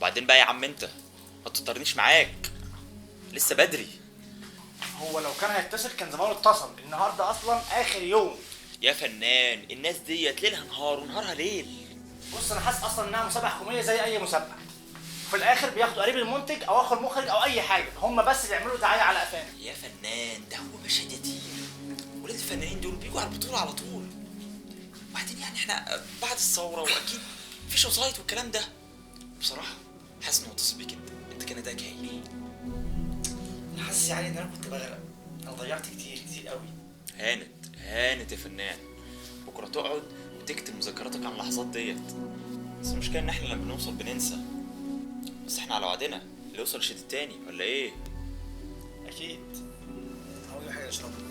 وبعدين بقى يا عم انت ما تضطرنيش معاك، لسه بدري. هو لو كان هيتصل كان زمانه اتصل. النهارده اصلا اخر يوم يا فنان، الناس ديت ليلها نهار ونهارها ليل. بص انا حاسس اصلا انها مسابقه حكوميه زي اي مسابقه. في الاخر بياخدوا قريب المنتج او اخو المخرج او اي حاجه، هم بس اللي يعملوا دعايه على قفانا. يا فنان ده هو مشهد يتيم، ولاد الفنانين دول بيجوا على البطوله على طول. وبعدين يعني احنا بعد الثوره واكيد مفيش وسايط والكلام ده. بصراحه حاسس انه متصل بيك انت كان اداك هايل. انا حاسس يعني ان انا كنت بغرق، انا ضيعت كتير قوي. هانت يا فنان، بكره تقعد وتكتب مذكراتك عن اللحظات ديت. بس المشكله ان احنا لما بنوصل بننسى، بس احنا على وعدنا اللي يوصل يشد التاني، ولا ايه؟ اكيد. هقول حاجه اشربها.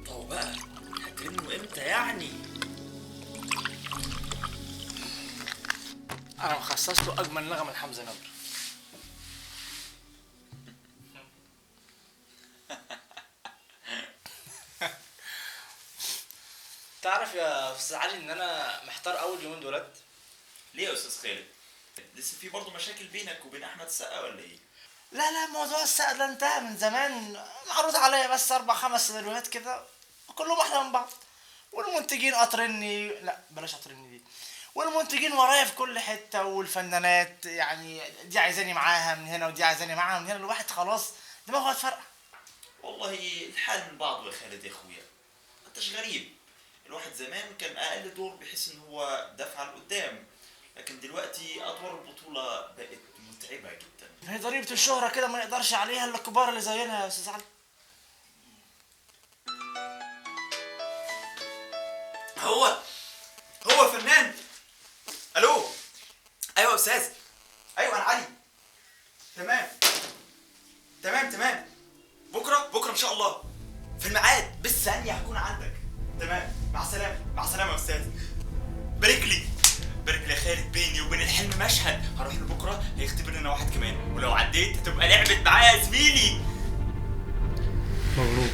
طب بقى هترنه امتى يعني؟ انا مخصص له اجمل نغمه لحمزه نمر. تعرف يا استاذ علي ان انا محتار اول يومين دولت. ليه يا استاذ خالد؟ لسه في برضه مشاكل بينك وبين احمد السقا ولا ايه؟ لا موضوع السقا ده انتهى من زمان. معروض عليا بس 4-5 سيناريوهات كده كلهم احلى من بعض، والمنتجين قاطريني. لا بلاش قاطريني دي. والمنتجين ورايا في كل حته، والفنانات يعني دي عايزاني معاها من هنا ودي عايزاني معاها من هنا. الواحد خلاص دماغه هتفرقع. والله الحال من بعضه يا خالد يا اخويا، ما انتش غريب. الواحد زمان كان اقل دور بيحس ان هو دفعه لقدام، لكن دلوقتي ادوار البطوله بقت متعبه جدا. هي ضريبه الشهره كده ما يقدرش عليها الا الكبار اللي زينا يا استاذ علي. هو فنان. الو. ايوه يا استاذ. ايوه انا علي. تمام بكره ان شاء الله في الميعاد، بس ثانيه هكون عندك. تمام، مع السلامه يا استاذ. بارك لي يا خالد، بيني وبين الحلم مشهد. هروح له بكره هيختبرني انا واحد كمان، ولو عديت هتبقى لعبت معايا يا زميلي. مبروك.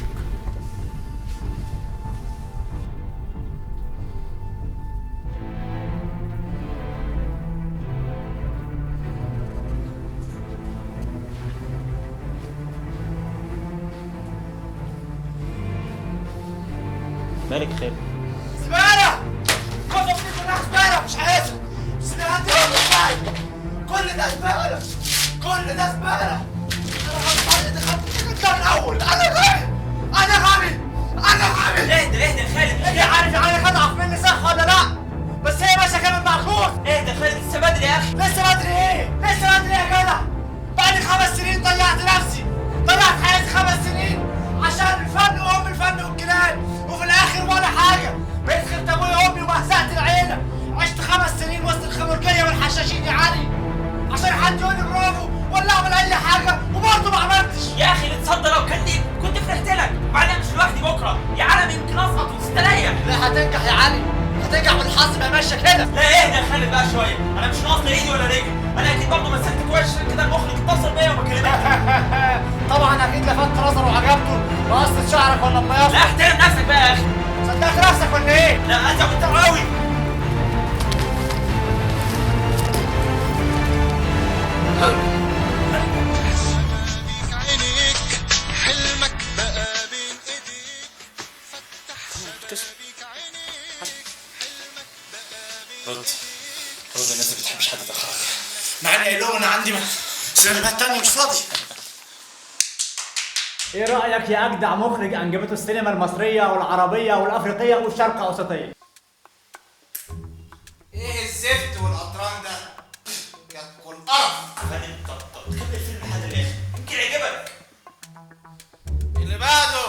مالك خالد؟ زبالة! كتب دي كلها زبالة مش عايزها. سمعت كل ده زبالة. أنا غلطان دخلت من الأول. أنا غبي. اهدى يا خالد. أنت عارف يعني هتضعف مني صح ولا لأ؟ بس هي ماشية كده معكوس. اهدى يا خالد، لسه بدري يا اخي. لسه بدري إيه يا جدع؟ بعد 5 سنين ضيعت نفسي. ضيعت حياتي 5 سنين عشان الفن وأم الفن والجنان، وفي الآخر ولا حاجة. بقيت خدت أبويا وأمي ومهزقت العيلة. عشت 5 سنين وسط الخمرجية والحشاشين يا علي عشان حد يقول لي برافو ولا أعمل أي حاجة، وبرضه ما عملتش. يا اخي بتصدق لو كان ليك كنت فرحت لك. وبعدين مش لوحدي بكره يا عالم، يمكن اسقط وتستريح. لا هتنجح يا علي، هتنجح والحظ بقى ماشية كده. لا اهدى يا خالد بقى شويه، انا مش ناقص لا ايدي ولا رجلي. انا اكيد برضه مسكت كويس عشان كده المخرج اتصل بيا وما كلمني. طبعا أكيد لفت نظره وعجبته وقصة شعرك ولا لا مياصة. احترم نفسك بقى يا اخي. صدقت نفسك ولا إيه؟ لا انت كنت قوي. حلمك بقى بين ايديك فتح شبابيك عينيك حلمك بقى بين رد الناس ما بتحبش حد يتاخر. مع إني قايل لهم أنا عندي سيناريوهات تانية مش فاضي. ايه رأيك يا أجدع مخرج أنجبته السينما المصرية والعربية والأفريقية والشرق أوسطية؟ ايه الزفت والقطران ده؟ ياكل قرف. طب كمل الفيلم لحد الاخر يمكن يعجبك. اللي بعده.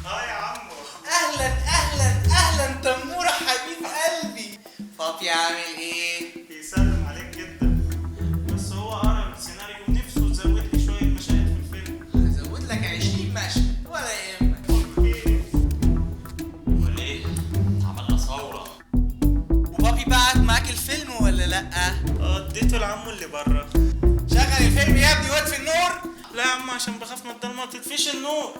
اه يا عمو. اهلا تمورة حبيب قلبي. بابي عامل ايه؟ بيسلم عليك جدا، بس هو قرا السيناريو ونفسه يزود لي شويه مشاهد في الفيلم. هزود لك 20 مشهد ولا يهمك. ولا ايه؟ عملنا ثوره. وبابي بعت معاك الفيلم ولا لا؟ اديته لعمه اللي بره. شغل الفيلم يا ابني واطفي النور. لا يا عم عشان بخاف من الضلمه تطفيش النور.